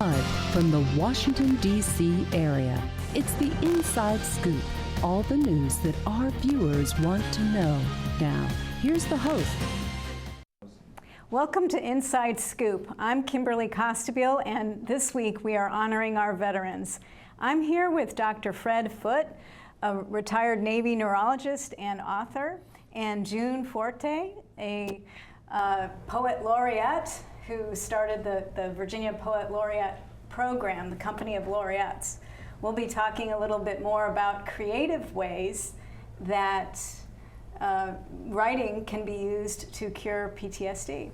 Live from the Washington, D.C. area, it's the Inside Scoop. All the news that our viewers want to know. Now, here's the host. Welcome to Inside Scoop. I'm Kimberly Constabile, and this week we are honoring our veterans. I'm here with Dr. Fred Foote, a retired Navy neurologist and author, and June Forte, a poet laureate who started the Virginia Poet Laureate program, the Company of Laureates. We'll be talking a little bit more about creative ways that writing can be used to cure PTSD.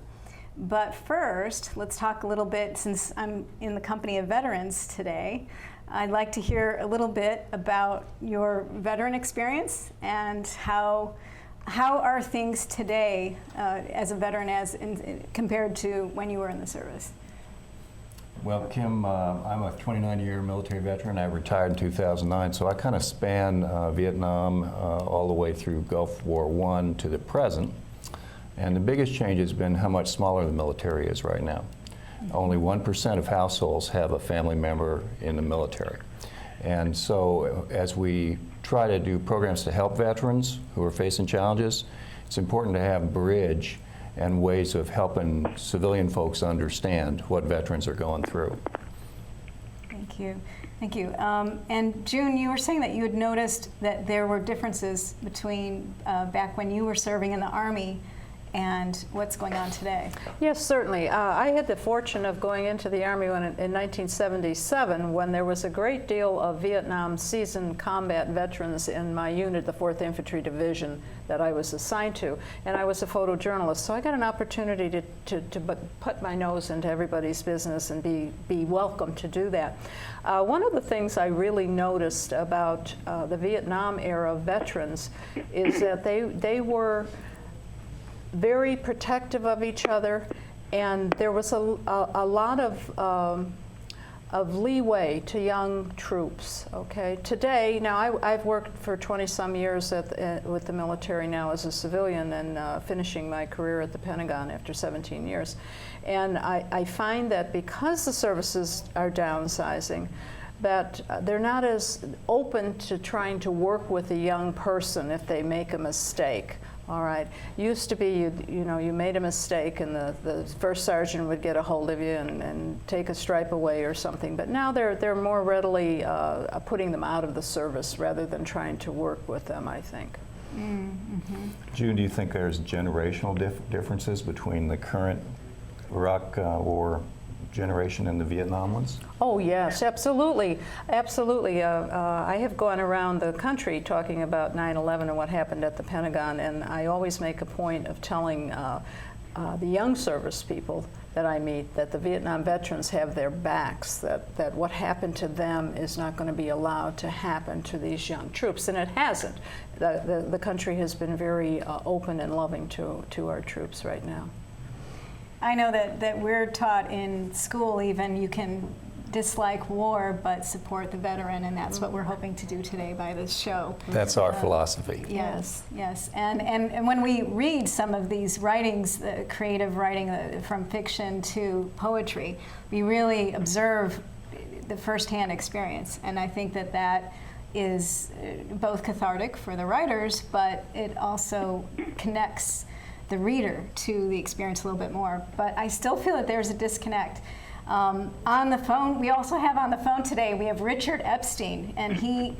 But first, let's talk a little bit, since I'm in the company of veterans today, I'd like to hear a little bit about your veteran experience and how are things today as a veteran compared to when you were in the service? Well, Kim, I'm a 29-year military veteran. I retired in 2009, so I kind of span Vietnam all the way through Gulf War I to the present. And the biggest change has been how much smaller the military is right now. Only 1% of households have a family member in the military. And so as we try to do programs to help veterans who are facing challenges, it's important to have bridge and ways of helping civilian folks understand what veterans are going through. Thank you. Thank you. And June, you were saying that you had noticed that there were differences between back when you were serving in the Army and what's going on today. Yes, certainly. I had the fortune of going into the Army in 1977 when there was a great deal of Vietnam seasoned combat veterans in my unit, the 4th Infantry Division, that I was assigned to. And I was a photojournalist, so I got an opportunity to put my nose into everybody's business and be welcome to do that. One of the things I really noticed about the Vietnam era veterans is that they were very protective of each other, and there was a lot of leeway to young troops. Okay, today, now I've worked for 20-some years with the military now as a civilian, and finishing my career at the Pentagon after 17 years, and I find that because the services are downsizing, that they're not as open to trying to work with a young person if they make a mistake. All right. Used to be, you made a mistake and the first sergeant would get a hold of you and take a stripe away or something. But now they're more readily putting them out of the service rather than trying to work with them, I think. Mm-hmm. June, do you think there's generational differences between the current Iraq War generation and the Vietnam ones? Oh yes, absolutely, absolutely. I have gone around the country talking about 9/11 and what happened at the Pentagon, and I always make a point of telling the young service people that I meet that the Vietnam veterans have their backs, that what happened to them is not going to be allowed to happen to these young troops, and it hasn't. The country has been very open and loving to our troops right now. I know that we're taught in school even you can dislike war but support the veteran, and that's what we're hoping to do today by this show. That's our philosophy. Yes, yes. And when we read some of these writings, creative writing from fiction to poetry, we really observe the firsthand experience, and I think that is both cathartic for the writers, but it also connects the reader to the experience a little bit more. But I still feel that there's a disconnect. On the phone, we also have on the phone today, we have Richard Epstein, and he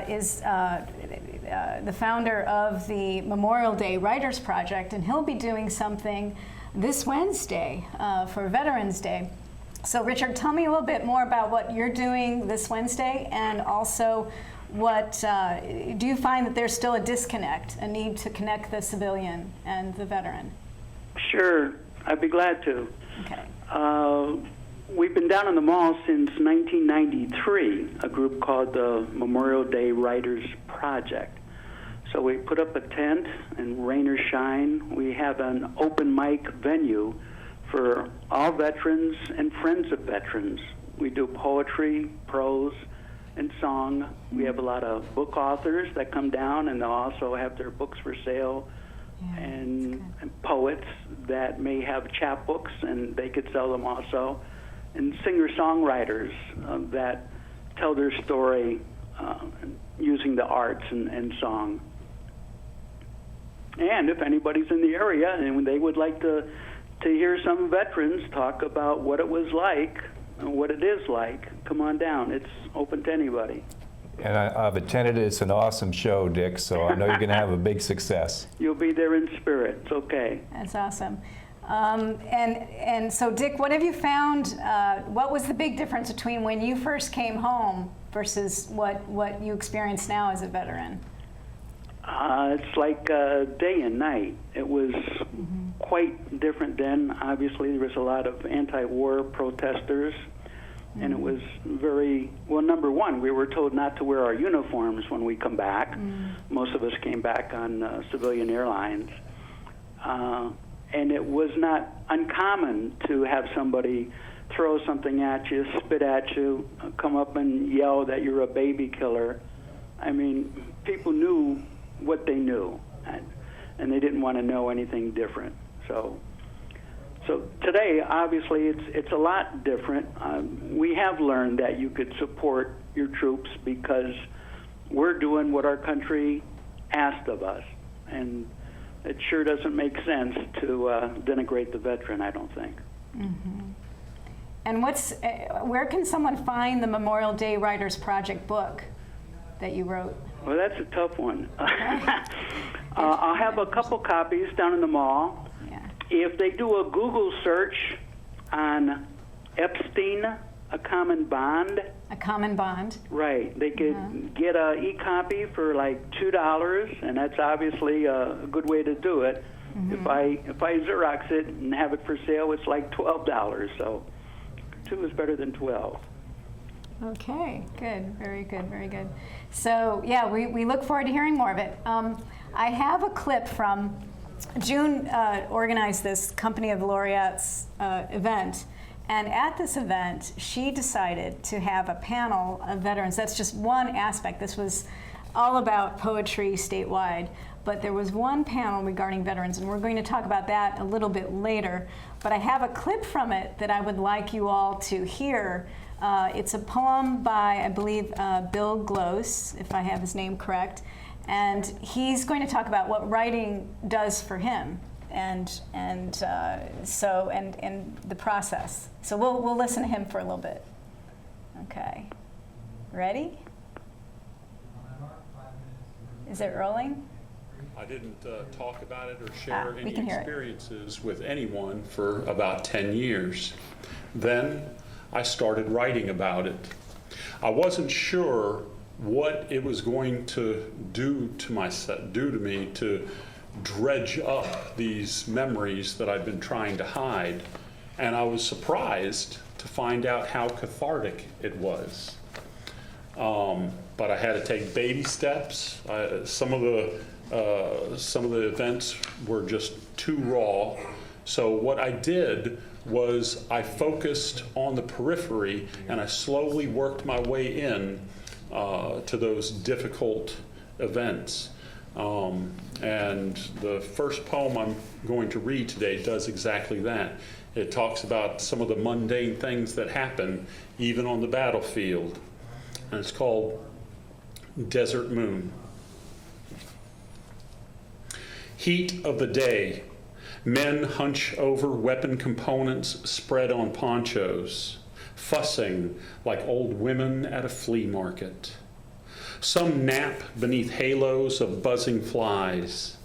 is the founder of the Memorial Day Writers Project, and he'll be doing something this Wednesday for Veterans Day. So Richard, tell me a little bit more about what you're doing this Wednesday, and also what do you find that there's still a disconnect, a need to connect the civilian and the veteran? Sure, I'd be glad to. Okay. We've been down in the mall since 1993, a group called the Memorial Day Writers Project. So we put up a tent, and rain or shine, we have an open mic venue for all veterans and friends of veterans. We do poetry, prose, and song. We have a lot of book authors that come down, and they'll also have their books for sale, and poets that may have chapbooks, and they could sell them also. and singer-songwriters that tell their story using the arts and song. And if anybody's in the area and they would like to hear some veterans talk about what it was like and what it is like, come on down. It's open to anybody. And I've attended it. It's an awesome show, Dick, so I know you're going to have a big success. You'll be there in spirit. It's okay. That's awesome. And so, Dick, what have you found? What was the big difference between when you first came home versus what you experience now as a veteran? It's like day and night. It was quite different then. Obviously, there was a lot of anti-war protesters, and it was very, well, number one, we were told not to wear our uniforms when we come back. Most of us came back on civilian airlines. And it was not uncommon to have somebody throw something at you, spit at you, come up and yell that you're a baby killer. I mean, people knew what they knew, and they didn't want to know anything different. So today, obviously, it's a lot different. We have learned that you could support your troops because we're doing what our country asked of us, and it sure doesn't make sense to denigrate the veteran, I don't think. And where can someone find the Memorial Day Writers Project book that you wrote? Well, that's a tough one. I'll have a couple copies down in the mall. Yeah. If they do a Google search on Epstein, a common bond. A common bond. Right. They could get a e-copy for like $2, and that's obviously a good way to do it. If I Xerox it and have it for sale, it's like $12. So 2 is better than 12. Okay, good, very good, very good. So yeah, we look forward to hearing more of it. I have a clip from June organized this Company of Laureates event. And at this event, she decided to have a panel of veterans. That's just one aspect. This was all about poetry statewide. But there was one panel regarding veterans, and we're going to talk about that a little bit later. But I have a clip from it that I would like you all to hear. It's a poem by, I believe, Bill Glose, if I have his name correct. And he's going to talk about what writing does for him. And the process. So we'll listen to him for a little bit. Okay, ready? Is it rolling? I didn't talk about it or share any can hear it. experiences with anyone for about 10 years. Then I started writing about it. I wasn't sure what it was going to do to me to dredge up these memories that I've been trying to hide, and I was surprised to find out how cathartic it was. But I had to take baby steps. Some of the events were just too raw. So what I did was I focused on the periphery, and I slowly worked my way in to those difficult events. And the first poem I'm going to read today does exactly that. It talks about some of the mundane things that happen even on the battlefield. And it's called Desert Moon. Heat of the day. Men hunch over weapon components spread on ponchos, fussing like old women at a flea market. Some nap beneath halos of buzzing flies.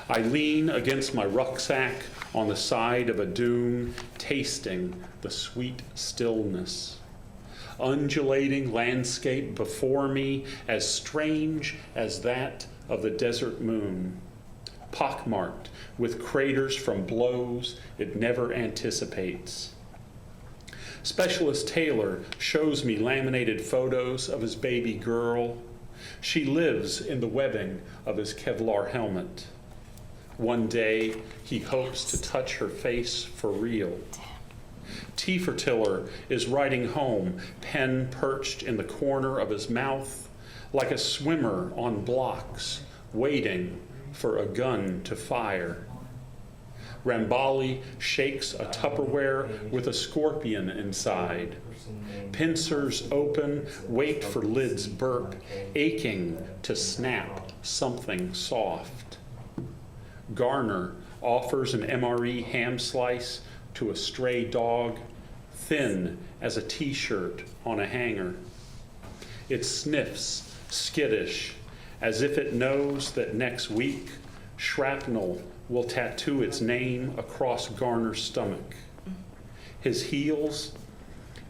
I lean against my rucksack on the side of a dune, tasting the sweet stillness. Undulating landscape before me as strange as that of the desert moon, pockmarked with craters from blows it never anticipates. Specialist Taylor shows me laminated photos of his baby girl. She lives in the webbing of his Kevlar helmet. One day, he hopes to touch her face for real. T for Tiller is riding home, pen perched in the corner of his mouth, like a swimmer on blocks, waiting for a gun to fire. Rambali shakes a Tupperware with a scorpion inside. Pincers open, wait for lids burp, aching to snap something soft. Garner offers an MRE ham slice to a stray dog, thin as a t-shirt on a hanger. It sniffs, skittish, as if it knows that next week shrapnel will tattoo its name across Garner's stomach. His heels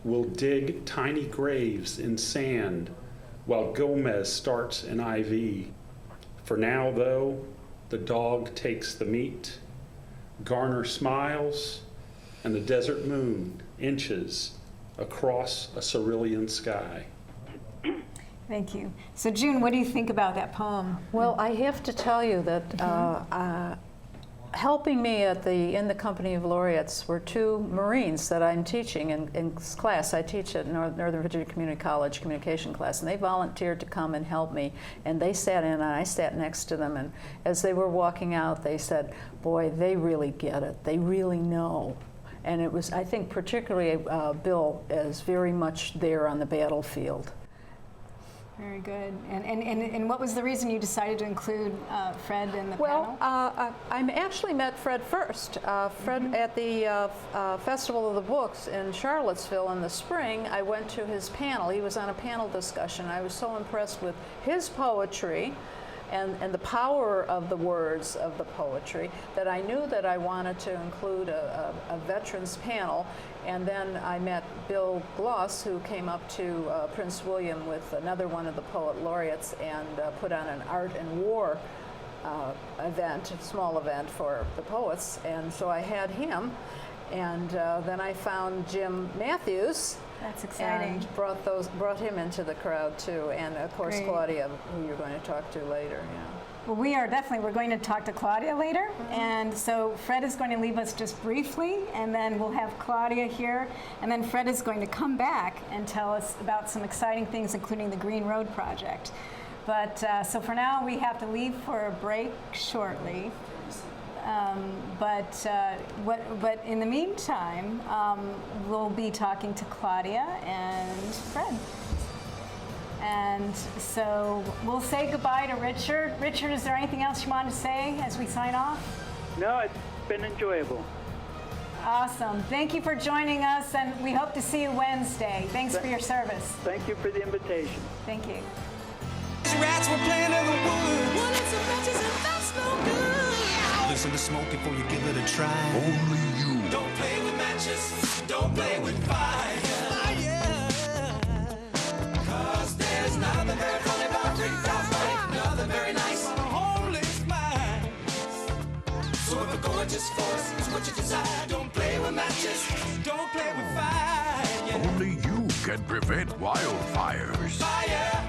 will dig tiny graves in sand while Gomez starts an IV. For now, though, the dog takes the meat. Garner smiles, and the desert moon inches across a cerulean sky. Thank you. So June, what do you think about that poem? Well, I have to tell you that helping me in the Company of Laureates were two Marines that I'm teaching in class. I teach at Northern Virginia Community College communication class, and they volunteered to come and help me. And they sat in, and I sat next to them. And as they were walking out, they said, "Boy, they really get it. They really know." And it was, I think, particularly Bill is very much there on the battlefield. Very good. And what was the reason you decided to include Fred in the panel? I actually met Fred first. Fred at the Festival of the Books in Charlottesville in the spring. I went to his panel. He was on a panel discussion. I was so impressed with his poetry and the power of the words of the poetry that I knew that I wanted to include a veterans panel. And then I met Bill Gloss, who came up to Prince William with another one of the poet laureates and put on an art and war event, a small event for the poets. And so I had him. And then I found Jim Matthews. That's exciting. And brought him into the crowd too. And of course, Great. Claudia, who you're going to talk to later. Yeah. Well, we're going to talk to Claudia later. And so Fred is going to leave us just briefly, and then we'll have Claudia here. And then Fred is going to come back and tell us about some exciting things, including the Green Road Project. But so for now, we have to leave for a break shortly. But in the meantime, we'll be talking to Claudia and Fred. And so we'll say goodbye to Richard. Richard, is there anything else you want to say as we sign off? No, it's been enjoyable. Awesome. Thank you for joining us, and we hope to see you Wednesday. Thanks for your service. Thank you for the invitation. Thank you. Rats were playing in the woods. Well, it's some matches and that's no good. Listen to smoke before you give it a try. Only you. Don't play with matches. Don't play with fire. Cause there's nothing very funny about ripped off life. Nothing very nice on a homeless mind. So if a gorgeous force is what you desire, don't play with matches. Don't play with fire. Yeah. Only you can prevent wildfires. Fire.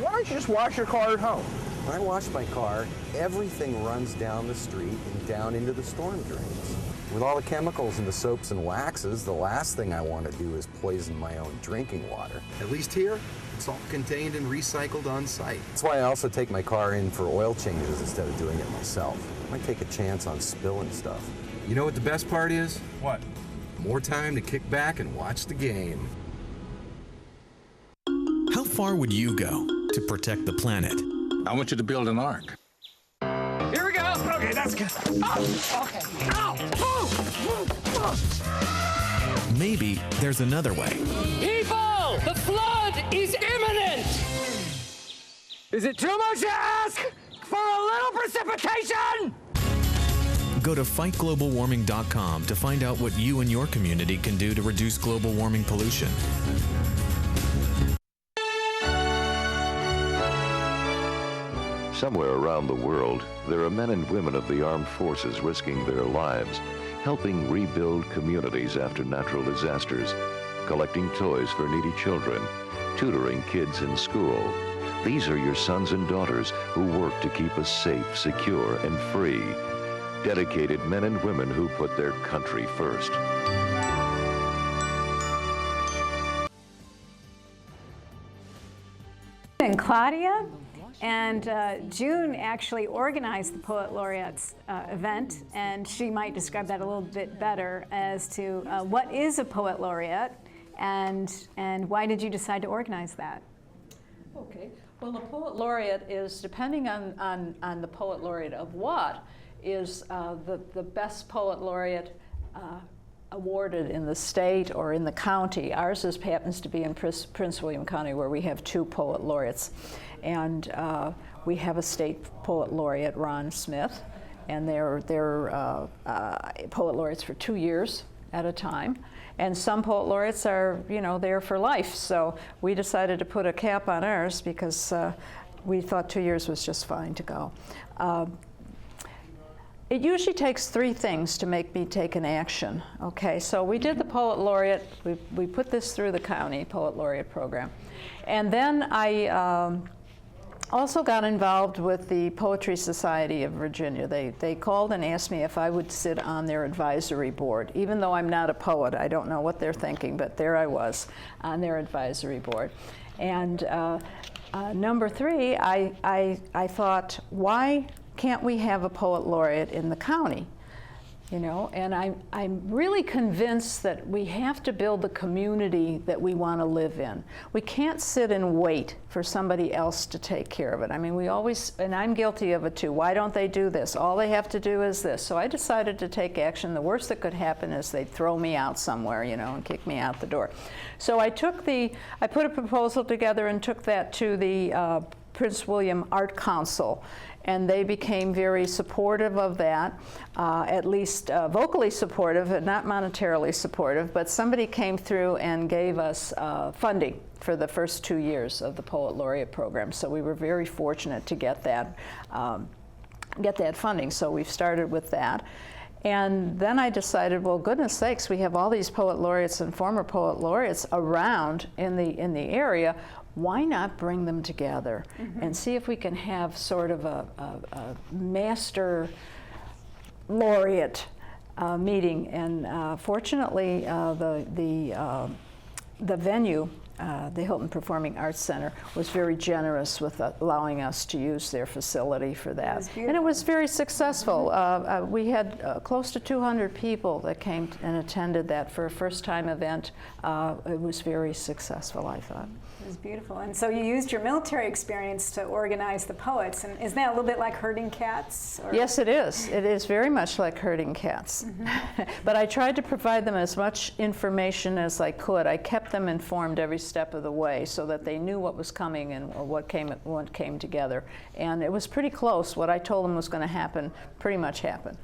Why don't you just wash your car at home? When I wash my car, everything runs down the street and down into the storm drains. With all the chemicals in the soaps and waxes, the last thing I want to do is poison my own drinking water. At least here, it's all contained and recycled on site. That's why I also take my car in for oil changes instead of doing it myself. I might take a chance on spilling stuff. You know what the best part is? What? More time to kick back and watch the game. How far would you go to protect the planet? I want you to build an ark. Here we go. Okay, that's good. Oh, okay. Ow! Oh! Maybe there's another way. People, the flood is imminent! Is it too much to ask for a little precipitation? Go to fightglobalwarming.com to find out what you and your community can do to reduce global warming pollution. Somewhere around the world, there are men and women of the armed forces risking their lives, helping rebuild communities after natural disasters, collecting toys for needy children, tutoring kids in school. These are your sons and daughters who work to keep us safe, secure, and free. Dedicated men and women who put their country first. And Claudia, And June actually organized the Poet Laureates event, and she might describe that a little bit better as to what is a Poet Laureate, and why did you decide to organize that? Okay. Well, the Poet Laureate is, depending on the Poet Laureate of what, is the best Poet Laureate awarded in the state or in the county. Ours happens to be in Prince William County, where we have 2 Poet Laureates. And we have a state Poet Laureate, Ron Smith, and they're Poet Laureates for 2 years at a time. And some Poet Laureates are, there for life. So we decided to put a cap on ours because we thought 2 years was just fine to go. It usually takes 3 things to make me take an action. Okay, so we did the Poet Laureate. We put this through the county Poet Laureate program. And then I also got involved with the Poetry Society of Virginia. They called and asked me if I would sit on their advisory board. Even though I'm not a poet, I don't know what they're thinking, but there I was on their advisory board. And number 3, I thought, why can't we have a Poet Laureate in the county? And I'm really convinced that we have to build the community that we want to live in. We can't sit and wait for somebody else to take care of it. I mean, we always, and I'm guilty of it too, why don't they do this? All they have to do is this. So I decided to take action. The worst that could happen is they'd throw me out somewhere, and kick me out the door. So I put a proposal together and took that to the Prince William Art Council. And they became very supportive of that, at least vocally supportive, and not monetarily supportive, but somebody came through and gave us funding for the first 2 years of the Poet Laureate program. So we were very fortunate to get that funding. So we've started with that. And then I decided, well, goodness sakes, we have all these Poet Laureates and former Poet Laureates around in the area. Why not bring them together and see if we can have sort of a master laureate meeting? And fortunately, the venue, the Hilton Performing Arts Center, was very generous with allowing us to use their facility for that. And it was very successful. We had close to 200 people that came and attended that for a first-time event. It was very successful, I thought. It was beautiful. And so you used your military experience to organize the poets. And isn't that a little bit like herding cats? Or? Yes, it is. It is very much like herding cats. But I tried to provide them as much information as I could. I kept them informed every step of the way so that they knew what was coming and what came together. And it was pretty close. What I told them was going to happen pretty much happened.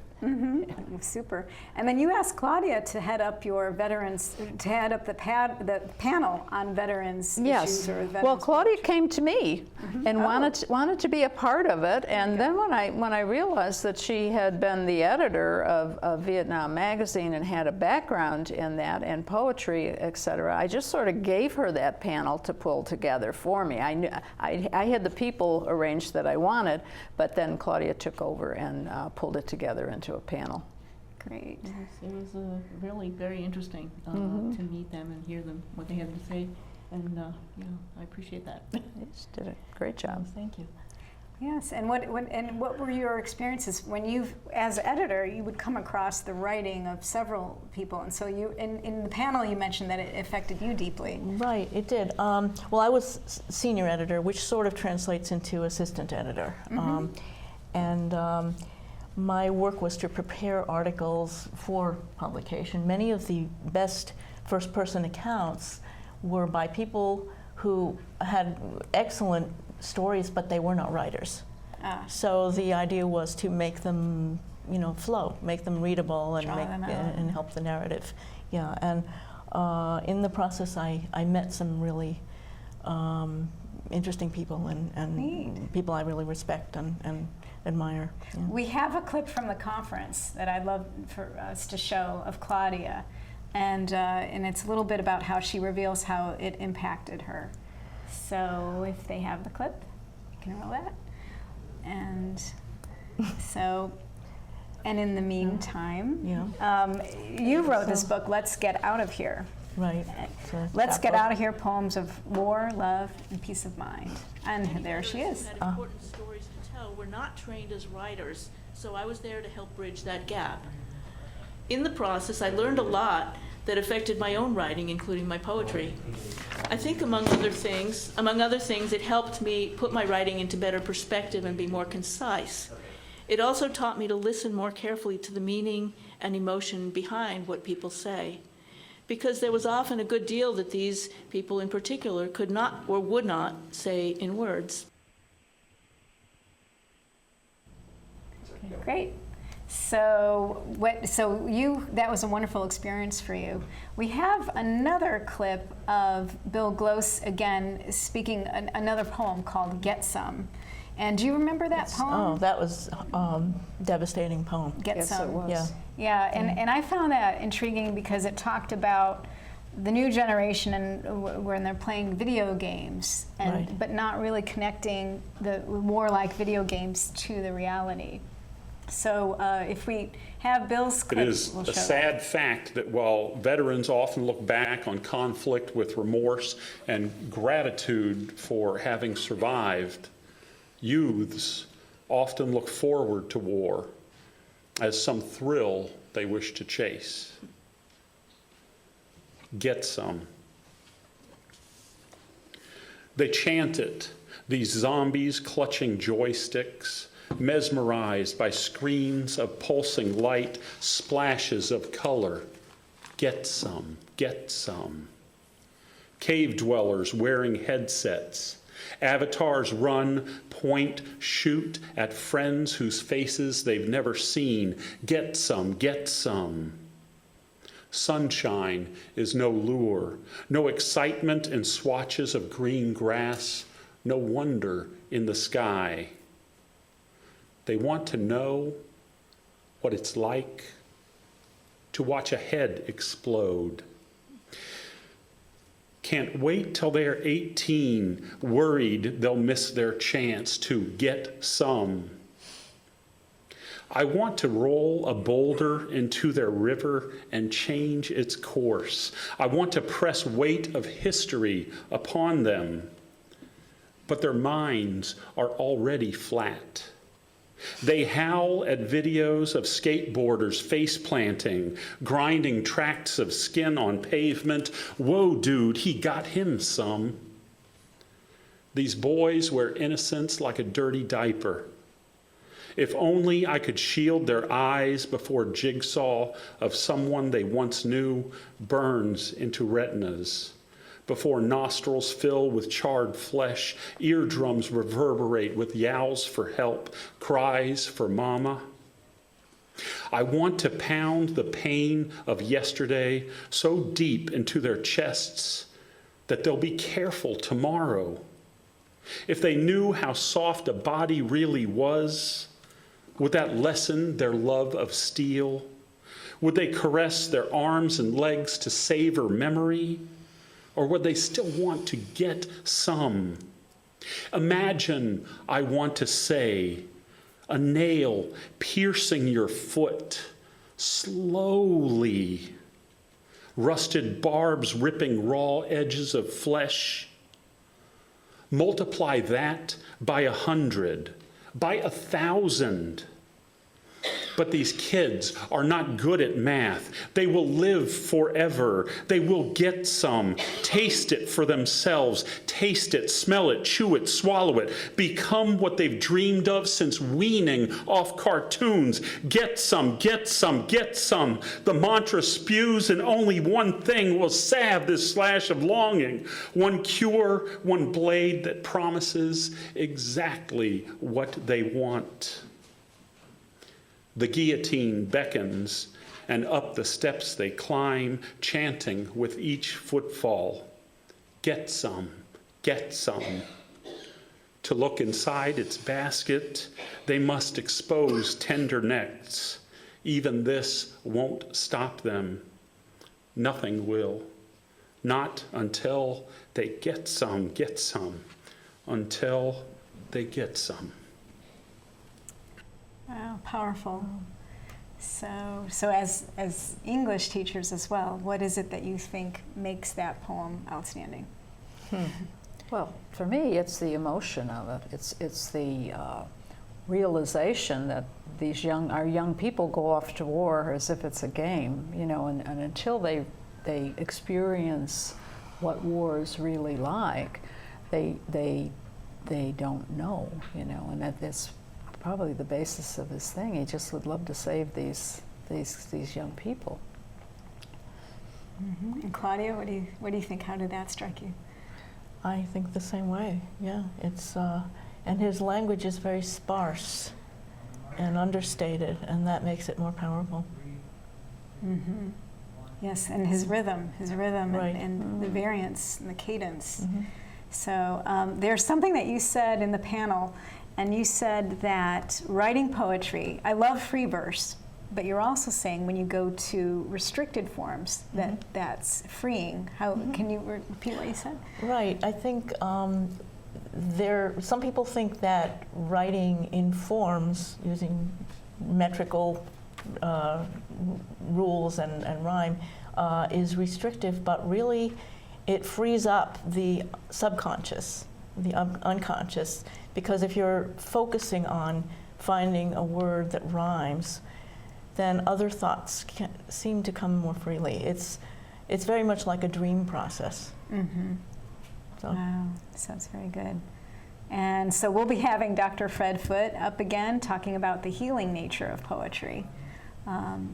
Super. And then you asked Claudia to head up your veterans, to head up the panel on veterans issues. Or veterans. Well, Claudia came to me and wanted to be a part of it. And then when I realized that she had been the editor of Vietnam Magazine and had a background in that and poetry, etc., I just sort of gave her that panel to pull together for me. I knew I had the people arranged that I wanted, but then Claudia took over and pulled it together into a panel. Great. It was really very interesting to meet them and hear them, what they had to say, and I appreciate that. You just did a great job. Thank you. Yes, and what were your experiences when as editor, you would come across the writing of several people, and so you in the panel you mentioned that it affected you deeply. Right, it did. Well, I was senior editor, which sort of translates into assistant editor, my work was to prepare articles for publication. Many of the best first-person accounts were by people who had excellent stories, but they were not writers. So the idea was to make them, flow, make them readable, and and help the narrative. Yeah, and in the process, I met some really interesting people and people I really respect and admire. Yeah. We have a clip from the conference that I'd love for us to show of Claudia, and it's a little bit about how she reveals how it impacted her. So if they have the clip, you can roll that. And so, and in the meantime, you wrote this book, Let's Get Out of Here. Right. Let's get out of here. Poems of war, love, and peace of mind. And there she is. Had important stories to tell. We're not trained as writers, so I was there to help bridge that gap. In the process, I learned a lot that affected my own writing, including my poetry. I think among other things, it helped me put my writing into better perspective and be more concise. It also taught me to listen more carefully to the meaning and emotion behind what people say, because there was often a good deal that these people in particular could not or would not say in words. Great. So that was a wonderful experience for you. We have another clip of Bill Glose again speaking another poem called Get Some. And do you remember that poem? Oh, that was devastating poem. Get yes, Some. It was. Yeah, and I found that intriguing because it talked about the new generation and when they're playing video games, and but not really connecting the warlike video games to the reality. So if we have Bill's clip, it is a sad fact that while veterans often look back on conflict with remorse and gratitude for having survived, youths often look forward to war as some thrill they wish to chase. Get some. They chant it, these zombies clutching joysticks, mesmerized by screens of pulsing light, splashes of color. Get some, get some. Cave dwellers wearing headsets. Avatars run, point, shoot at friends whose faces they've never seen. Get some, get some. Sunshine is no lure, no excitement in swatches of green grass, no wonder in the sky. They want to know what it's like to watch a head explode. Can't wait till they're 18, worried they'll miss their chance to get some. I want to roll a boulder into their river and change its course. I want to press weight of history upon them, but their minds are already flat. They howl at videos of skateboarders face planting, grinding tracts of skin on pavement. Whoa, dude, he got him some. These boys wear innocence like a dirty diaper. If only I could shield their eyes before jigsaw of someone they once knew burns into retinas. Before nostrils fill with charred flesh, eardrums reverberate with yowls for help, cries for mama. I want to pound the pain of yesterday so deep into their chests that they'll be careful tomorrow. If they knew how soft a body really was, would that lessen their love of steel? Would they caress their arms and legs to savor memory? Or would they still want to get some? Imagine, I want to say, a nail piercing your foot slowly, rusted barbs ripping raw edges of flesh. Multiply that by 100, by 1,000. But these kids are not good at math. They will live forever. They will get some. Taste it for themselves. Taste it, smell it, chew it, swallow it. Become what they've dreamed of since weaning off cartoons. Get some, get some, get some. The mantra spews, and only one thing will salve this slash of longing. One cure, one blade that promises exactly what they want. The guillotine beckons, and up the steps they climb, chanting with each footfall, get some, get some. To look inside its basket, they must expose tender necks. Even this won't stop them. Nothing will. Not until they get some, until they get some. Wow, powerful. So as English teachers as well, what is it that you think makes that poem outstanding? Well, for me, it's the emotion of it. It's the realization that our young people go off to war as if it's a game, you know, and until they experience what war is really like, they don't know, you know, and that's probably the basis of his thing. He just would love to save these young people. Mm-hmm. And Claudia, what do you think? How did that strike you? I think the same way. Yeah, it's and his language is very sparse and understated, and that makes it more powerful. Mm-hmm. Yes, and his rhythm, right. and the variance and the cadence. Mm-hmm. So there's something that you said in the panel, and you said that writing poetry, I love free verse, but you're also saying when you go to restricted forms that that's freeing. How can you repeat what you said? Right. I think some people think that writing in forms using metrical rules and rhyme is restrictive, but really it frees up the subconscious, the unconscious, because if you're focusing on finding a word that rhymes, then other thoughts seem to come more freely. It's very much like a dream process. Mm-hmm. Wow, sounds very good. And so we'll be having Dr. Fred Foote up again talking about the healing nature of poetry.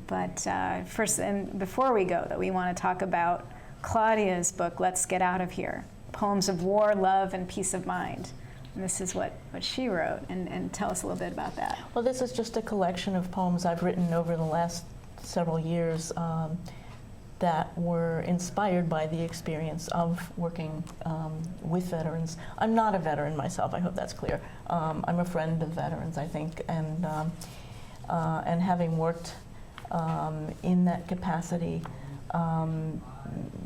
But first, and before we go, though, we want to talk about Claudia's book, Let's Get Out of Here, Poems of War, Love, and Peace of Mind. And this is what she wrote, and tell us a little bit about that. Well, this is just a collection of poems I've written over the last several years that were inspired by the experience of working with veterans. I'm not a veteran myself, I hope that's clear. I'm a friend of veterans, I think, and having worked in that capacity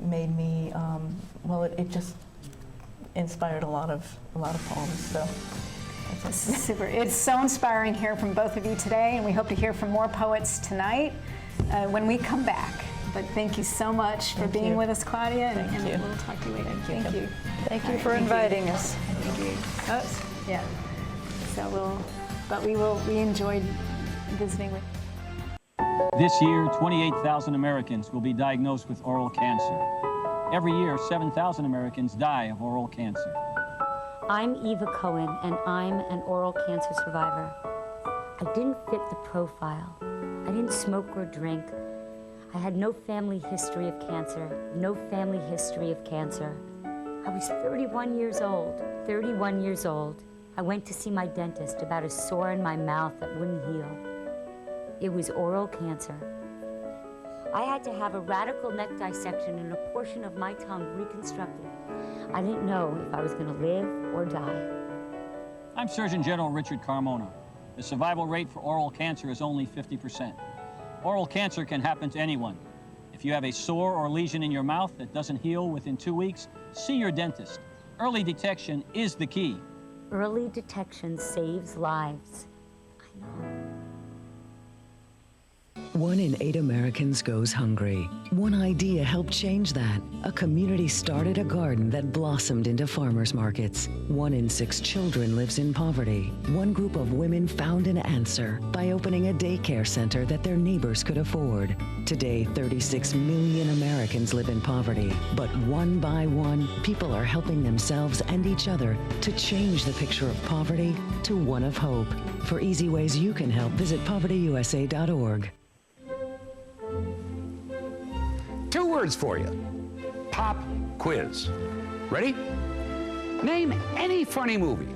made me, it just inspired a lot of poems. So super. It's so inspiring to hear from both of you today, and we hope to hear from more poets tonight when we come back. But thank you so much for being with us, Claudia, and we'll talk to you later. Thank you. Thank you for inviting us. Thank you. Oh, yeah. So we enjoyed visiting with. This year, 28,000 Americans will be diagnosed with oral cancer. Every year, 7,000 Americans die of oral cancer. I'm Eva Cohen, and I'm an oral cancer survivor. I didn't fit the profile. I didn't smoke or drink. I had no family history of cancer, no family history of cancer. I was 31 years old. 31 years old. I went to see my dentist about a sore in my mouth that wouldn't heal. It was oral cancer. I had to have a radical neck dissection and a portion of my tongue reconstructed. I didn't know if I was going to live or die. I'm Surgeon General Richard Carmona. The survival rate for oral cancer is only 50%. Oral cancer can happen to anyone. If you have a sore or lesion in your mouth that doesn't heal within 2 weeks, see your dentist. Early detection is the key. Early detection saves lives. I know. 1 in 8 Americans goes hungry. One idea helped change that. A community started a garden that blossomed into farmers markets. 1 in 6 children lives in poverty. One group of women found an answer by opening a daycare center that their neighbors could afford. Today, 36 million Americans live in poverty. But one by one, people are helping themselves and each other to change the picture of poverty to one of hope. For easy ways you can help, visit povertyusa.org. 2 words for you. Pop quiz. Ready? Name any funny movie.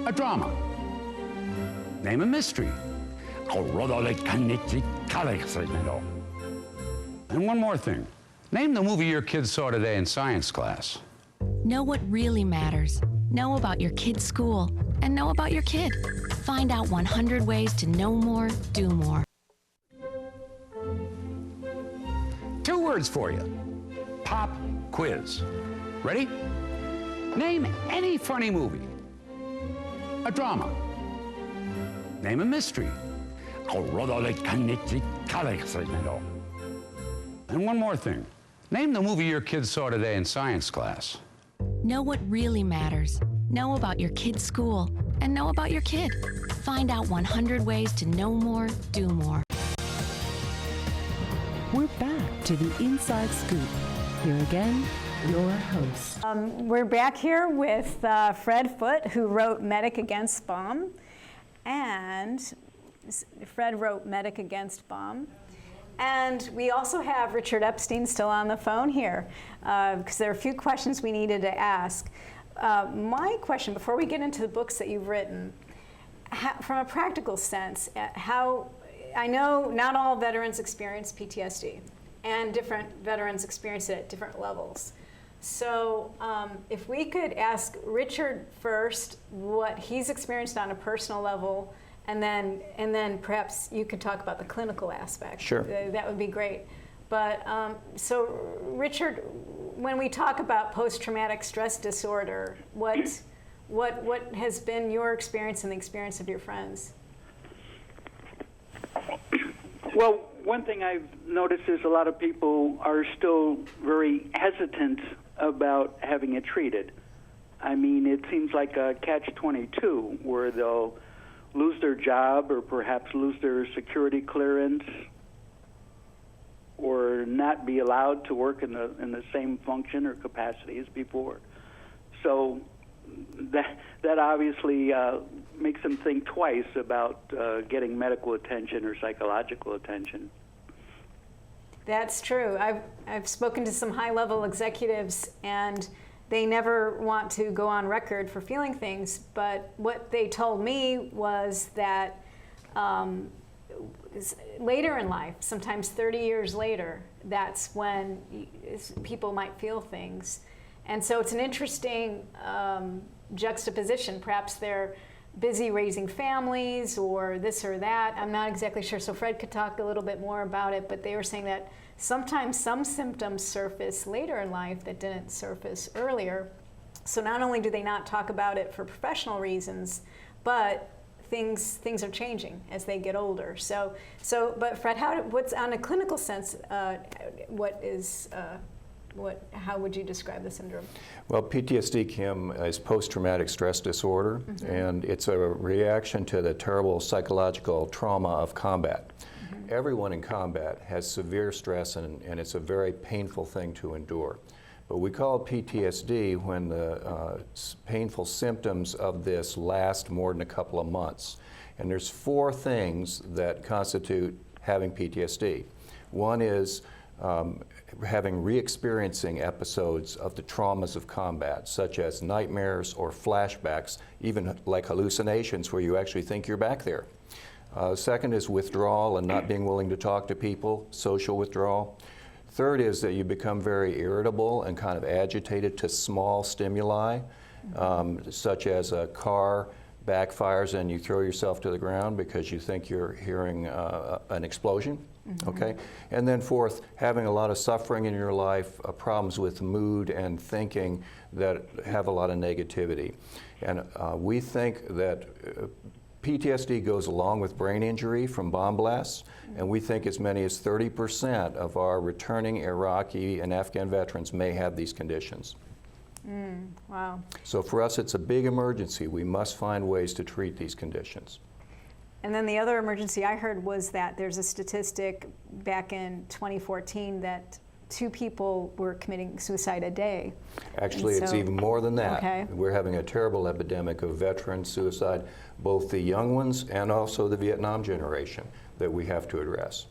A drama. Name a mystery. And one more thing. Name the movie your kids saw today in science class. Know what really matters. Know about your kid's school. And know about your kid. Find out 100 ways to know more, do more. 2 words for you. Pop quiz. Ready? Name any funny movie. A drama. Name a mystery. And one more thing. Name the movie your kids saw today in science class. Know what really matters. Know about your kid's school and know about your kid. Find out 100 ways to know more, do more. We're back to the Inside Scoop. Here again, your host. We're back here with Fred Foote, who wrote Medic Against Bomb. And Fred wrote Medic Against Bomb. And we also have Richard Epstein still on the phone here, because there are a few questions we needed to ask. My question, before we get into the books that you've written, from a practical sense, I know not all veterans experience PTSD, and different veterans experience it at different levels. So if we could ask Richard first what he's experienced on a personal level, and then perhaps you could talk about the clinical aspect. Sure. That would be great. But so Richard, when we talk about post-traumatic stress disorder, what has been your experience and the experience of your friends? Well, one thing I've noticed is a lot of people are still very hesitant about having it treated. I mean, it seems like a catch-22 where they'll lose their job or perhaps lose their security clearance or not be allowed to work in the same function or capacity as before. So that obviously makes them think twice about getting medical attention or psychological attention. That's true. I've spoken to some high-level executives, and they never want to go on record for feeling things, but what they told me was that later in life, sometimes 30 years later, that's when people might feel things. And so it's an interesting juxtaposition. Perhaps they're busy raising families or this or that. I'm not exactly sure. So Fred could talk a little bit more about it, but they were saying that sometimes some symptoms surface later in life that didn't surface earlier. So not only do they not talk about it for professional reasons, but things are changing as they get older. But Fred, what's on a clinical sense? How would you describe the syndrome? Well, PTSD, Kim, is post-traumatic stress disorder, and it's a reaction to the terrible psychological trauma of combat. Everyone in combat has severe stress, and it's a very painful thing to endure. But we call it PTSD when the painful symptoms of this last more than a couple of months. And there's 4 things that constitute having PTSD. One is having re-experiencing episodes of the traumas of combat, such as nightmares or flashbacks, even like hallucinations where you actually think you're back there. Second is withdrawal and not being willing to talk to people, social withdrawal. Third is that you become very irritable and kind of agitated to small stimuli, such as a car backfires and you throw yourself to the ground because you think you're hearing an explosion. Okay, and then fourth, having a lot of suffering in your life, problems with mood and thinking that have a lot of negativity. And we think that PTSD goes along with brain injury from bomb blasts, and we think as many as 30% of our returning Iraqi and Afghan veterans may have these conditions. Wow. So for us, it's a big emergency. We must find ways to treat these conditions. And then the other emergency I heard was that there's a statistic back in 2014 that 2 people were committing suicide a day. Actually, it's even more than that. Okay. We're having a terrible epidemic of veteran suicide, both the young ones and also the Vietnam generation, that we have to address.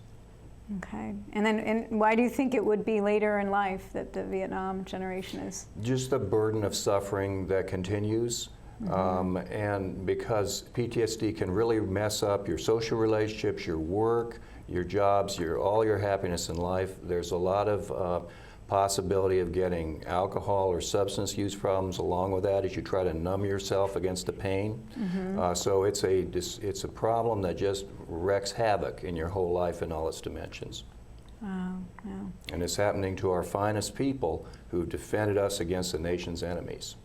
Okay. And why do you think it would be later in life that the Vietnam generation is? Just the burden of suffering that continues. And because PTSD can really mess up your social relationships, your work, your jobs, all your happiness in life, there's a lot of possibility of getting alcohol or substance use problems along with that as you try to numb yourself against the pain. So it's a problem that just wreaks havoc in your whole life in all its dimensions. Wow, yeah. And it's happening to our finest people who've defended us against the nation's enemies.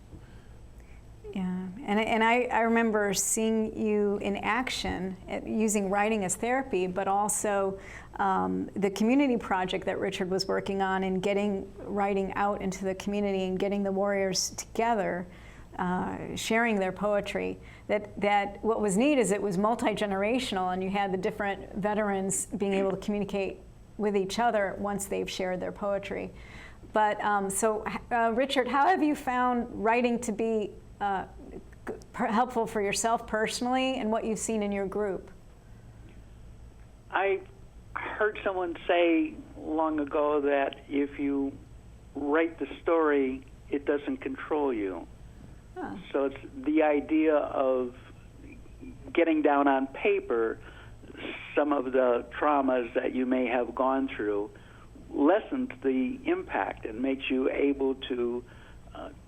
Yeah, and I remember seeing you in action, using writing as therapy, but also the community project that Richard was working on and getting writing out into the community and getting the warriors together, sharing their poetry. That what was neat is it was multi-generational, and you had the different veterans being able to communicate with each other once they've shared their poetry. But Richard, how have you found writing to be helpful for yourself personally, and what you've seen in your group? I heard someone say long ago that if you write the story, it doesn't control you. Huh. So it's the idea of getting down on paper some of the traumas that you may have gone through lessens the impact and makes you able to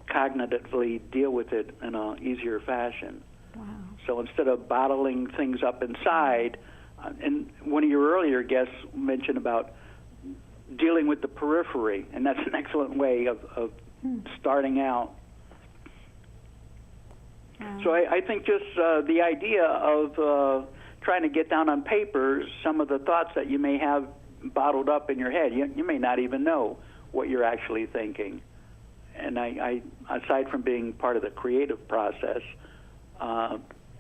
cognitively deal with it in an easier fashion. Wow. So instead of bottling things up inside, and one of your earlier guests mentioned about dealing with the periphery, and that's an excellent way of starting out. Wow. So I think just the idea of trying to get down on paper some of the thoughts that you may have bottled up in your head. You may not even know what you're actually thinking. And I aside from being part of the creative process,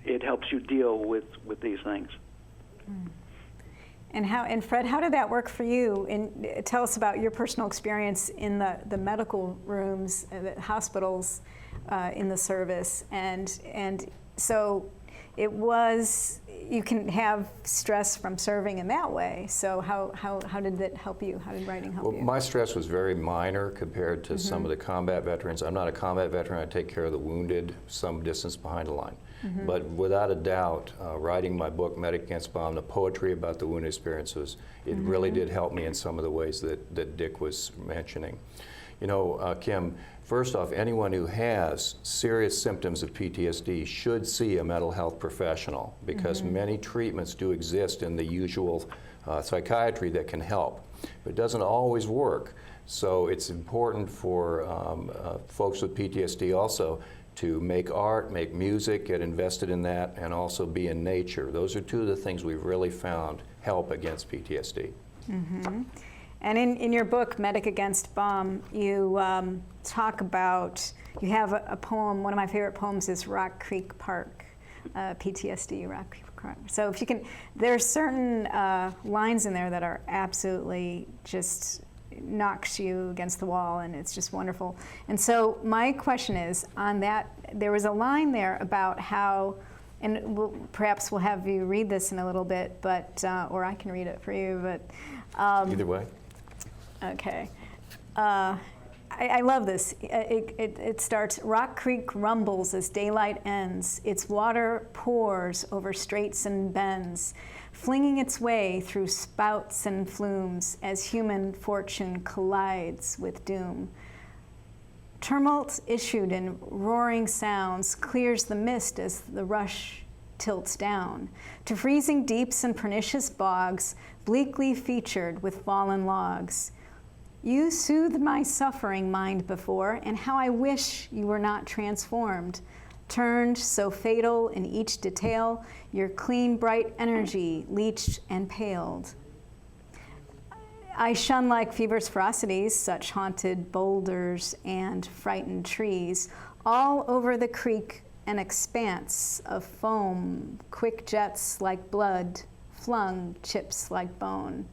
it helps you deal with these things. And Fred, how did that work for you? And tell us about your personal experience in the medical rooms, the hospitals, in the service. And so it was, you can have stress from serving in that way. So how did that help you? How did writing help you? My stress was very minor compared to some of the combat veterans. I'm not a combat veteran. I take care of the wounded some distance behind the line. But without a doubt, writing my book, Medic Against Bomb, the poetry about the wounded experiences, it really did help me in some of the ways that Dick was mentioning. You know, Kim, first off, anyone who has serious symptoms of PTSD should see a mental health professional, because many treatments do exist in the usual psychiatry that can help, but it doesn't always work. So it's important for folks with PTSD also to make art, make music, get invested in that, and also be in nature. Those are two of the things we've really found help against PTSD. And in your book, Medic Against Bomb, you talk about, you have a poem, one of my favorite poems is Rock Creek Park, PTSD, Rock Creek Park. So if you can, there are certain lines in there that are absolutely just knocks you against the wall, and it's just wonderful. And so my question is, on that, there was a line there about how, and perhaps we'll have you read this in a little bit, but or I can read it for you, but either way. Okay. I love this. It starts, Rock Creek rumbles as daylight ends. Its water pours over straits and bends, flinging its way through spouts and flumes as human fortune collides with doom. Tumult issued in roaring sounds clears the mist as the rush tilts down to freezing deeps and pernicious bogs, bleakly featured with fallen logs. You soothed my suffering mind before, and how I wish you were not transformed, turned so fatal in each detail, your clean, bright energy leached and paled. I shun like fever's ferocities, such haunted boulders and frightened trees, all over the creek an expanse of foam, quick jets like blood, flung chips like bone.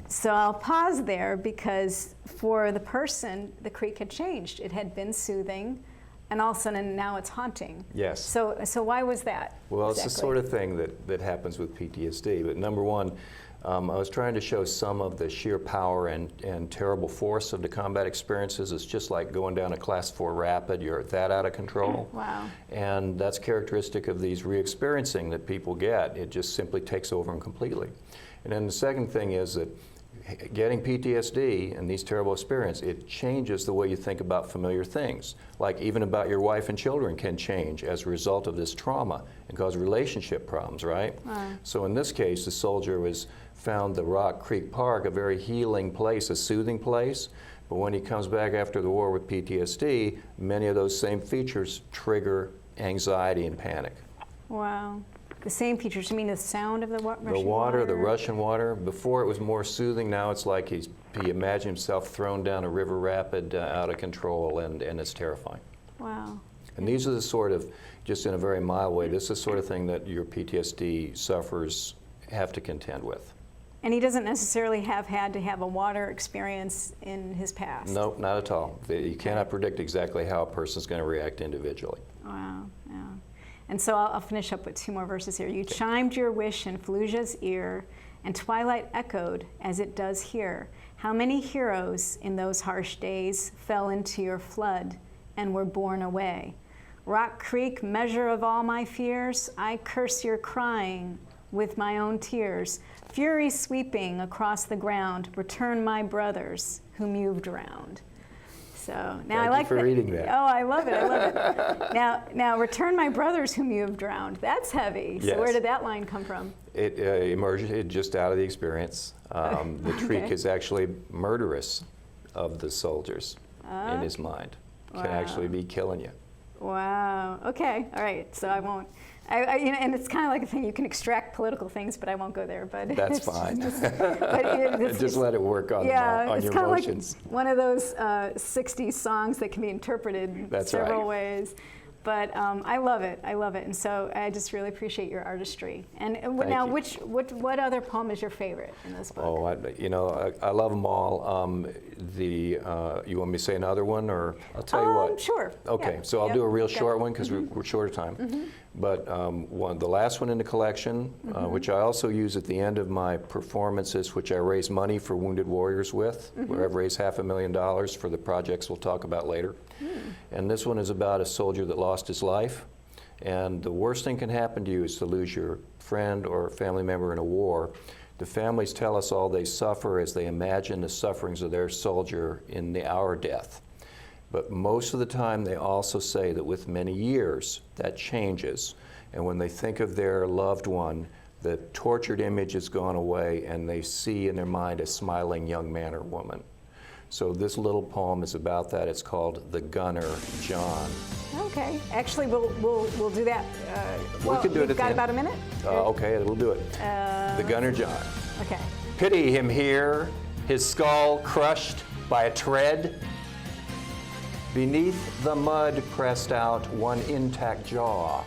So I'll pause there, because for the person, the creek had changed. It had been soothing, and all of a sudden now it's haunting. Yes. So why was that? Well, exactly? It's the sort of thing that happens with PTSD. But number one, I was trying to show some of the sheer power and terrible force of the combat experiences. It's just like going down a class 4 rapid. You're that out of control. Wow. And that's characteristic of these re-experiencing that people get. It just simply takes over them completely. And then the second thing is that getting PTSD and these terrible experiences, it changes the way you think about familiar things. Like even about your wife and children can change as a result of this trauma and cause relationship problems, right? So in this case, the soldier found the Rock Creek Park a very healing place, a soothing place, But when he comes back after the war with PTSD, many of those same features trigger anxiety and panic. Wow. The same features, you mean the sound of the Russian water? The water, the Russian water. Before it was more soothing, now it's like he imagined himself thrown down a river rapid out of control, and it's terrifying. Wow. And these are the sort of, just in a very mild way, this is the sort of thing that your PTSD sufferers have to contend with. And he doesn't necessarily have had to have a water experience in his past? No, not at all. You cannot predict exactly how a person's going to react individually. Wow, yeah. And so I'll finish up with 2 more verses here. You chimed your wish in Fallujah's ear, and twilight echoed as it does here. How many heroes in those harsh days fell into your flood and were borne away? Rock Creek, measure of all my fears, I curse your crying with my own tears. Fury sweeping across the ground, return my brothers whom you've drowned. So now Thank I like you for reading that. Oh, I love it. I love it. Now, return my brothers whom you have drowned. That's heavy. So Yes. where did that line come from? It emerged just out of the experience. The Shriek Okay. is actually murderous of the soldiers in his mind. Can Wow. actually be killing you. Wow. Okay. All right. So I won't. You know, and it's kind of like a thing you can extract political things, but I won't go there. But That's it's fine. it's Just let it work on, on it's your kind of emotions. like one of those 60s songs that can be interpreted That's several right. ways. But I love it. I love it. And so I just really appreciate your artistry. And now, you. what other poem is your favorite in this book? Oh, I love them all. You want me to say another one, or I'll tell you what? Sure. Okay, Yeah. so I'll Yep. do a real Okay. short one because we're short of time. Mhm. But the last one in the collection, which I also use at the end of my performances, which I raise money for Wounded Warriors with, where I've raised $500,000 for the projects we'll talk about later. And this one is about a soldier that lost his life. And the worst thing can happen to you is to lose your friend or family member in a war. The families tell us all they suffer as they imagine the sufferings of their soldier in the hour of death. But most of the time they also say that with many years that changes. And when they think of their loved one, the tortured image has gone away and they see in their mind a smiling young man or woman. So this little poem is about that. It's called The Gunner John. Okay. Actually, we'll do that. We can do it we've at got the end. about a minute. Okay, we'll do it. The Gunner John. Okay. Pity him here, his skull crushed by a tread. Beneath the mud pressed out one intact jaw.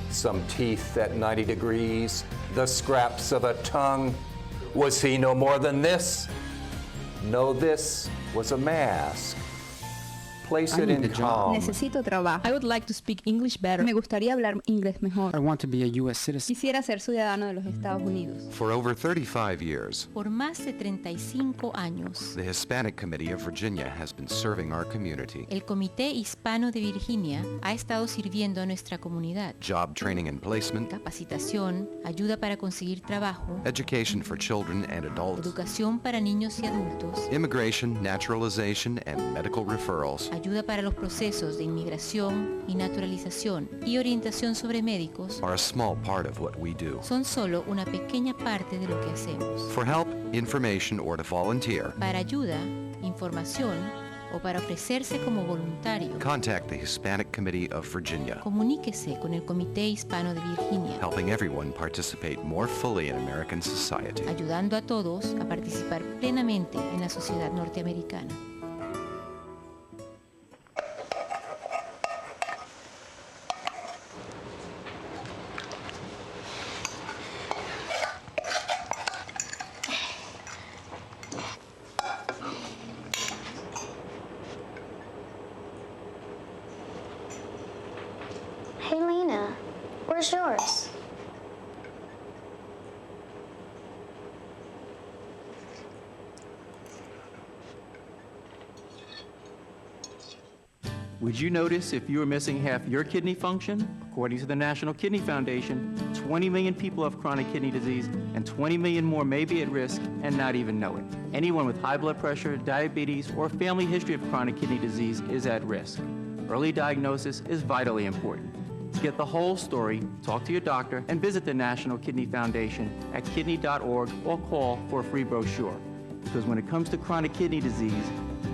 Some teeth at 90 degrees, the scraps of a tongue. Was he no more than this? No, this was a mask. Place it in calm. Necesito trabajo. I would like to speak English better. Me gustaría hablar inglés mejor. I want to be a U.S. citizen. Quisiera ser ciudadano de los Estados Unidos. For over 35 years, Por más de 35 años, the Hispanic Committee of Virginia has been serving our community. el Comité Hispano de Virginia ha estado sirviendo a nuestra comunidad. Job training and placement, Capacitación, ayuda para conseguir trabajo, education for children and adults, educación para niños y adultos, immigration, naturalization, and medical referrals. ayuda para los procesos de inmigración y naturalización y orientación sobre médicos Are a small part of what we do. son solo una pequeña parte de lo que hacemos. For help, information, or to volunteer, Para ayuda, información o para ofrecerse como voluntario, contact the Hispanic Committee of Virginia, comuníquese con el Comité Hispano de Virginia, helping everyone participate more fully in American society. ayudando a todos a participar plenamente en la sociedad norteamericana. Hey, Lena, where's yours? Would you notice if you were missing half your kidney function? According to the National Kidney Foundation, 20 million people have chronic kidney disease, and 20 million more may be at risk and not even know it. Anyone with high blood pressure, diabetes, or family history of chronic kidney disease is at risk. Early diagnosis is vitally important. To get the whole story, talk to your doctor and visit the National Kidney Foundation at kidney.org or call for a free brochure. Because when it comes to chronic kidney disease,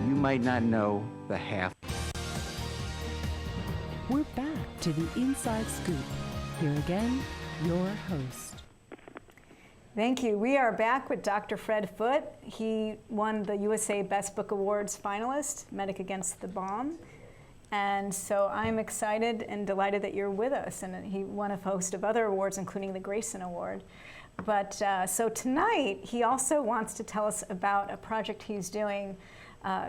you might not know the half. We're back to the Inside Scoop. Here again, your host. Thank you. We are back with Dr. Fred Foote. He won the USA Best Book Awards finalist, Medic Against the Bomb. And so I'm excited and delighted that you're with us. And he won a host of other awards, including the Grayson Award. But so tonight, he also wants to tell us about a project he's doing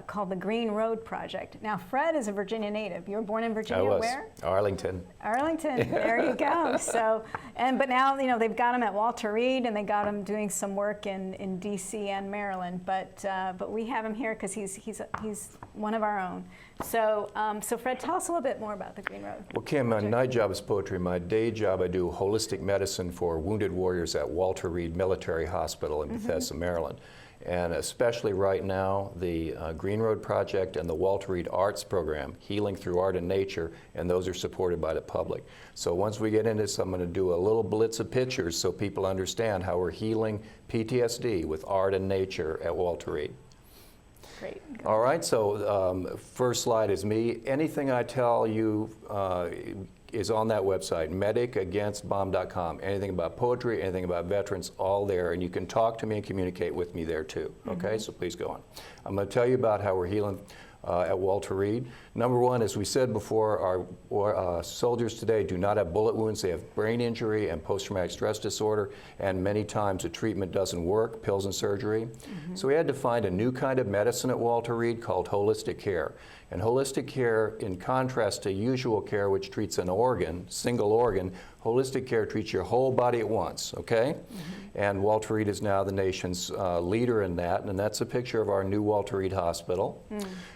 called the Green Road Project. Now, Fred is a Virginia native. You were born in Virginia. I was. Where? Arlington. Arlington. There you go. So, but now they've got him at Walter Reed, and they got him doing some work in D.C. and Maryland. But we have him here because he's one of our own. So so Fred, tell us a little bit more about the Green Road. Well, Kim, my night job is poetry. My day job, I do holistic medicine for wounded warriors at Walter Reed Military Hospital in Bethesda, Maryland. And especially right now, the Green Road Project and the Walter Reed Arts Program, Healing Through Art and Nature, and those are supported by the public. So once we get into this, I'm going to do a little blitz of pictures so people understand how we're healing PTSD with art and nature at Walter Reed. Great. All right, so first slide is me. Anything I tell you is on that website, medicagainstbomb.com. Anything about poetry, anything about veterans, all there, and you can talk to me and communicate with me there too, okay? So please go on. I'm going to tell you about how we're healing at Walter Reed. Number one, as we said before, our soldiers today do not have bullet wounds. They have brain injury and post-traumatic stress disorder, and many times the treatment doesn't work, pills and surgery. So we had to find a new kind of medicine at Walter Reed called holistic care. And holistic care, in contrast to usual care, which treats an organ, single organ, holistic care treats your whole body at once, okay? And Walter Reed is now the nation's leader in that, and that's a picture of our new Walter Reed Hospital.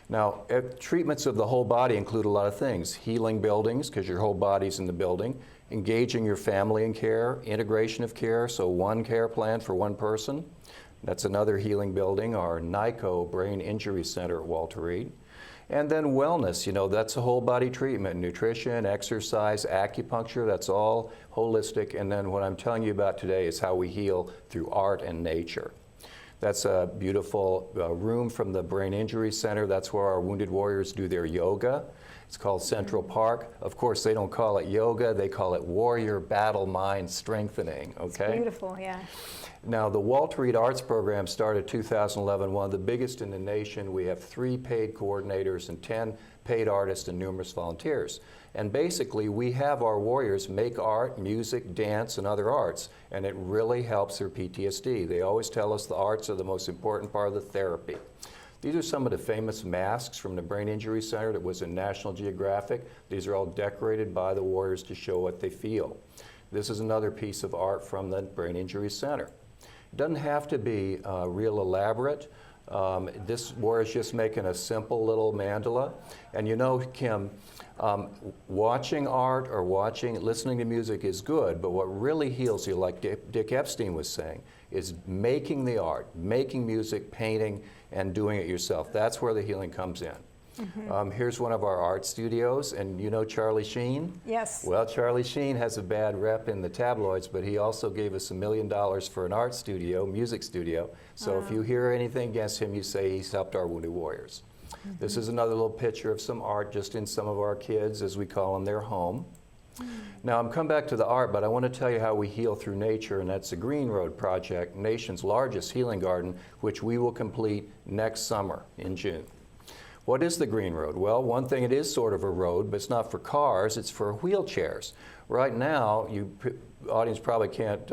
Now, treatments of the whole body include a lot of things. Healing buildings, because your whole body's in the building. Engaging your family in care. Integration of care, so one care plan for one person. That's another healing building, our NICO Brain Injury Center at Walter Reed. And then wellness, that's a whole body treatment. Nutrition, exercise, acupuncture, that's all holistic. And then what I'm telling you about today is how we heal through art and nature. That's a beautiful room from the Brain Injury Center. That's where our wounded warriors do their yoga. It's called Central Park. Of course, they don't call it yoga. They call it warrior battle mind strengthening, okay? It's beautiful, yeah. Now, the Walter Reed Arts Program started 2011, one of the biggest in the nation. We have 3 paid coordinators and 10 paid artists and numerous volunteers. And basically, we have our warriors make art, music, dance, and other arts, and it really helps their PTSD. They always tell us the arts are the most important part of the therapy. These are some of the famous masks from the Brain Injury Center that was in National Geographic. These are all decorated by the warriors to show what they feel. This is another piece of art from the Brain Injury Center. It doesn't have to be real elaborate. This warrior is just making a simple little mandala. And Kim, watching art or listening to music is good, but what really heals you, like Dick Epstein was saying, is making the art, making music, painting, and doing it yourself. That's where the healing comes in. Here's one of our art studios, and you know Charlie Sheen? Yes. Well, Charlie Sheen has a bad rep in the tabloids, but he also gave us $1 million for an art studio, music studio. So if you hear anything against him, you say he's helped our wounded warriors. This is another little picture of some art just in some of our kids, as we call them, their home. Now, I'm coming back to the art, but I want to tell you how we heal through nature, and that's the Green Road Project, nation's largest healing garden, which we will complete next summer in June. What is the Green Road? Well, one thing, it is sort of a road, but it's not for cars, it's for wheelchairs. Right now, audience probably can't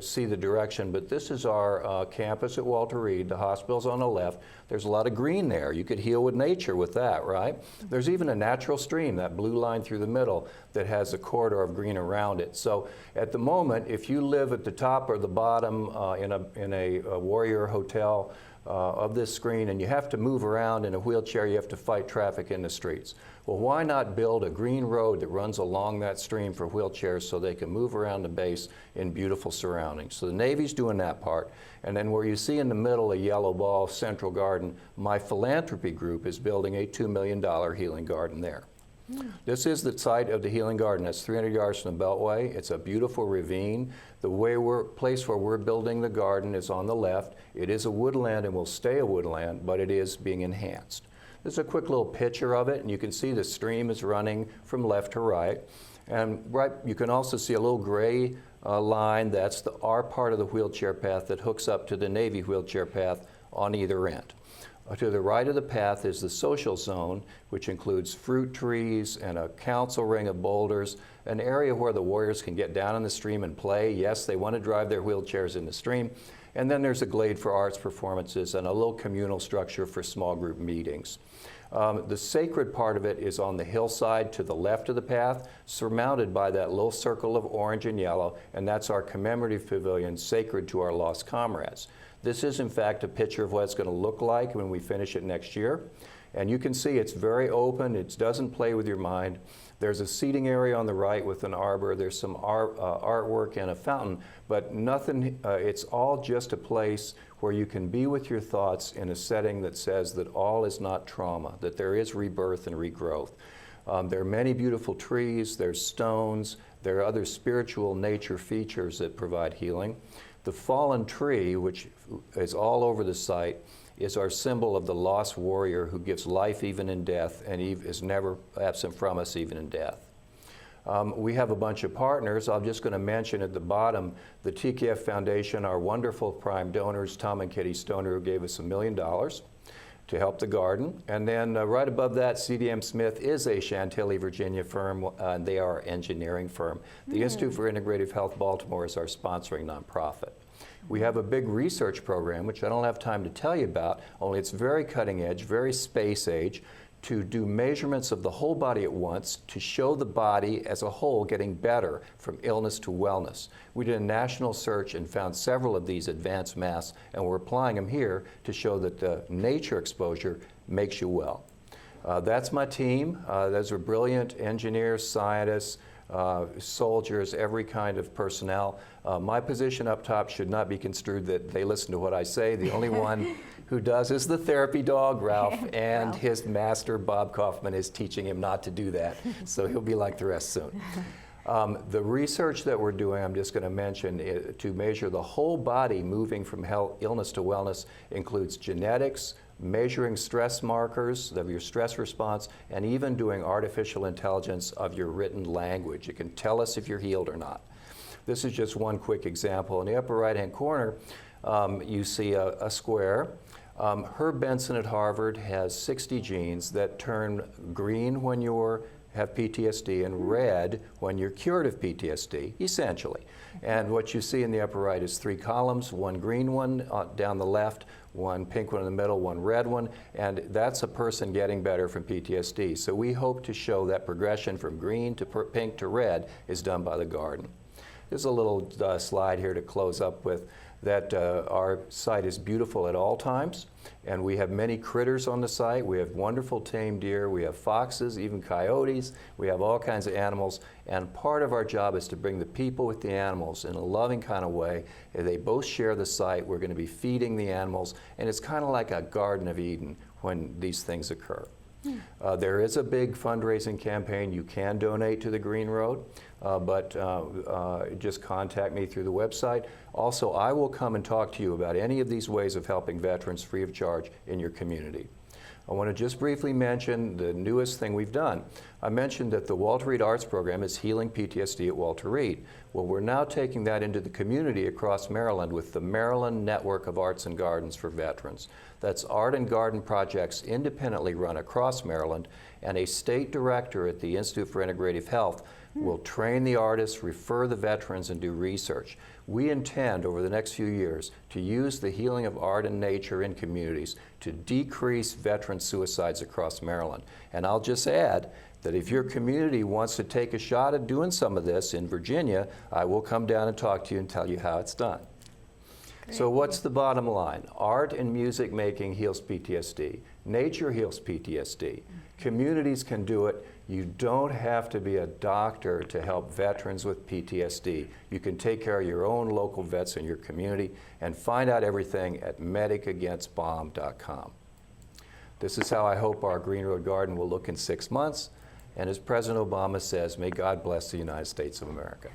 see the direction, but this is our campus at Walter Reed. The hospital's on the left. There's a lot of green there. You could heal with nature with that, right? There's even a natural stream, that blue line through the middle, that has a corridor of green around it. So at the moment, if you live at the top or the bottom in a warrior hotel of this screen and you have to move around in a wheelchair, you have to fight traffic in the streets. Well, why not build a green road that runs along that stream for wheelchairs so they can move around the base in beautiful surroundings? So the Navy's doing that part. And then where you see in the middle a yellow ball, Central Garden, my philanthropy group is building a $2 million healing garden there. This is the site of the Healing Garden. It's 300 yards from the Beltway. It's a beautiful ravine. The place where we're building the garden is on the left. It is a woodland and will stay a woodland, but it is being enhanced. This is a quick little picture of it, and you can see the stream is running from left to right. And you can also see a little gray line. That's our part of the wheelchair path that hooks up to the Navy wheelchair path on either end. To the right of the path is the social zone, which includes fruit trees and a council ring of boulders, an area where the warriors can get down in the stream and play. Yes, they want to drive their wheelchairs in the stream. And then there's a glade for arts performances and a little communal structure for small group meetings. The sacred part of it is on the hillside to the left of the path, surmounted by that little circle of orange and yellow, and that's our commemorative pavilion sacred to our lost comrades. This is, in fact, a picture of what it's going to look like when we finish it next year. And you can see it's very open. It doesn't play with your mind. There's a seating area on the right with an arbor. There's some artwork and a fountain, but nothing, it's all just a place where you can be with your thoughts in a setting that says that all is not trauma, that there is rebirth and regrowth. There are many beautiful trees, there's stones, there are other spiritual nature features that provide healing. The fallen tree, which is all over the site, is our symbol of the lost warrior who gives life even in death and is never absent from us even in death. We have a bunch of partners. I'm just going to mention at the bottom the TKF Foundation, our wonderful prime donors, Tom and Kitty Stoner, who gave us $1 million to help the garden. And then right above that, CDM Smith is a Chantilly, Virginia firm, and they are our engineering firm. The Institute for Integrative Health Baltimore is our sponsoring nonprofit. We have a big research program, which I don't have time to tell you about, only it's very cutting edge, very space age, to do measurements of the whole body at once to show the body as a whole getting better from illness to wellness. We did a national search and found several of these advanced masks, and we're applying them here to show that the nature exposure makes you well. That's my team. Those are brilliant engineers, scientists, soldiers, every kind of personnel. My position up top should not be construed that they listen to what I say. The only one who does is the therapy dog, Ralph, and his master, Bob Kaufman, is teaching him not to do that. So he'll be like the rest soon. The research that we're doing, I'm just going to mention, to measure the whole body moving from illness to wellness includes genetics, measuring stress markers of your stress response, and even doing artificial intelligence of your written language. It can tell us if you're healed or not. This is just one quick example. In the upper right-hand corner, you see a square. Herb Benson at Harvard has 60 genes that turn green when you have PTSD and red when you're cured of PTSD, essentially. And what you see in the upper right is 3 columns, one green one down the left, one pink one in the middle, one red one, and that's a person getting better from PTSD. So we hope to show that progression from green to pink to red is done by the garden. There's a little slide here to close up with that our site is beautiful at all times, and we have many critters on the site. We have wonderful tame deer, we have foxes, even coyotes, we have all kinds of animals, and part of our job is to bring the people with the animals in a loving kind of way. They both share the site. We're going to be feeding the animals, and it's kind of like a Garden of Eden when these things occur. There is a big fundraising campaign. You can donate to the Green Road, but just contact me through the website. Also, I will come and talk to you about any of these ways of helping veterans free of charge in your community. I want to just briefly mention the newest thing we've done. I mentioned that the Walter Reed Arts Program is healing PTSD at Walter Reed. Well, we're now taking that into the community across Maryland with the Maryland Network of Arts and Gardens for Veterans. That's art and garden projects independently run across Maryland, and a state director at the Institute for Integrative Health will train the artists, refer the veterans, and do research. We intend over the next few years to use the healing of art and nature in communities to decrease veteran suicides across Maryland. And I'll just add that if your community wants to take a shot at doing some of this in Virginia, I will come down and talk to you and tell you how it's done. Great. So what's the bottom line? Art and music making heals PTSD. Nature heals PTSD. Communities can do it. You don't have to be a doctor to help veterans with PTSD. You can take care of your own local vets in your community and find out everything at medicagainstbomb.com. This is how I hope our Green Road Garden will look in 6 months. And as President Obama says, may God bless the United States of America.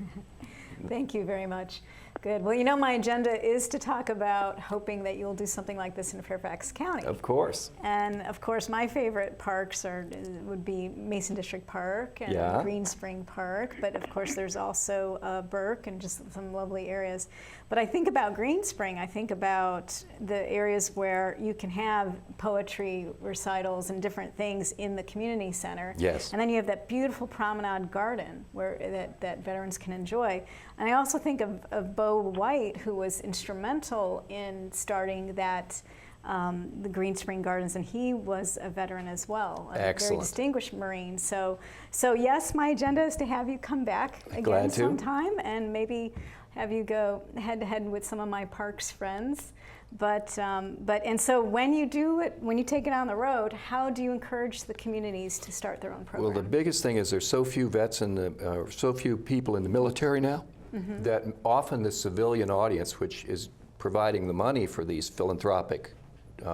Thank you very much. Good. Well, you know, my agenda is to talk about hoping that you'll do something like this in Fairfax County. Of course. And of course, my favorite parks would be Mason District Park and Green Spring Park. But of course, there's also Burke and just some lovely areas. But I think about Green Spring. I think about the areas where you can have poetry recitals and different things in the community center. Yes. And then you have that beautiful promenade garden where that veterans can enjoy. And I also think of Bo White, who was instrumental in starting that the Green Spring Gardens, and he was a veteran as well, a very distinguished Marine. So yes, my agenda is to have you come back again sometime, and maybe have you go head to head with some of my parks friends. And so when you do it, when you take it on the road, how do you encourage the communities to start their own program? Well, the biggest thing is there's so few vets so few people in the military now. Mm-hmm. That often the civilian audience, which is providing the money for these philanthropic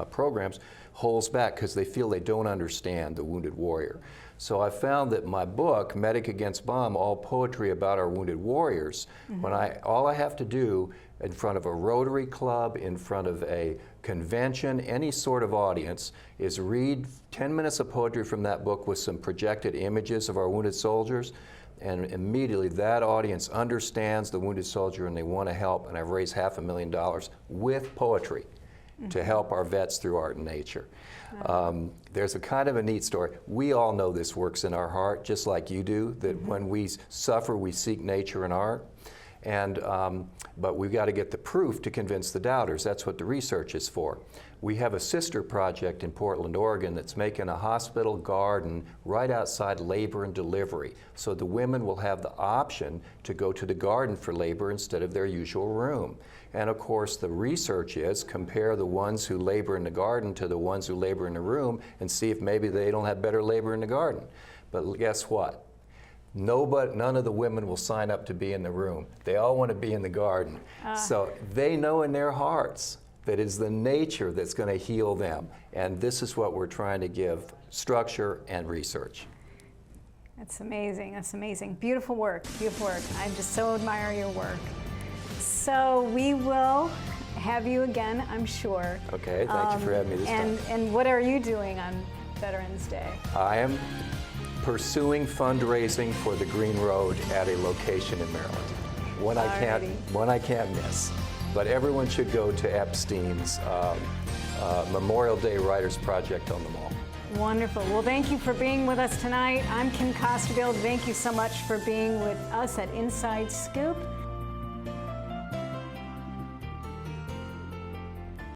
programs, holds back because they feel they don't understand the wounded warrior. So I found that my book, Medic Against Bomb, all poetry about our wounded warriors, mm-hmm. All I have to do in front of a Rotary Club, in front of a convention, any sort of audience, is read 10 minutes of poetry from that book with some projected images of our wounded soldiers. And immediately that audience understands the wounded soldier and they want to help. And I've raised $500,000 with poetry to help our vets through art and nature. There's a kind of a neat story. We all know this works in our heart, just like you do, that when we suffer, we seek nature and art. And, but we've got to get the proof to convince the doubters. That's what the research is for. We have a sister project in Portland, Oregon that's making a hospital garden right outside labor and delivery. So the women will have the option to go to the garden for labor instead of their usual room. And of course the research is compare the ones who labor in the garden to the ones who labor in the room and see if maybe they don't have better labor in the garden. But guess what? None of the women will sign up to be in the room. They all want to be in the garden. So they know in their hearts that it's the nature that's going to heal them. And this is what we're trying to give structure and research. That's amazing. That's amazing. Beautiful work. Beautiful work. I just so admire your work. So we will have you again, I'm sure. Okay, thank you for having me this time. And what are you doing on Veterans Day? I am pursuing fundraising for the Green Road at a location in Maryland. One I can't miss. But everyone should go to Epstein's Memorial Day Writers Project on the Mall. Wonderful. Well, thank you for being with us tonight. I'm Kim Constabile. Thank you so much for being with us at Inside Scoop.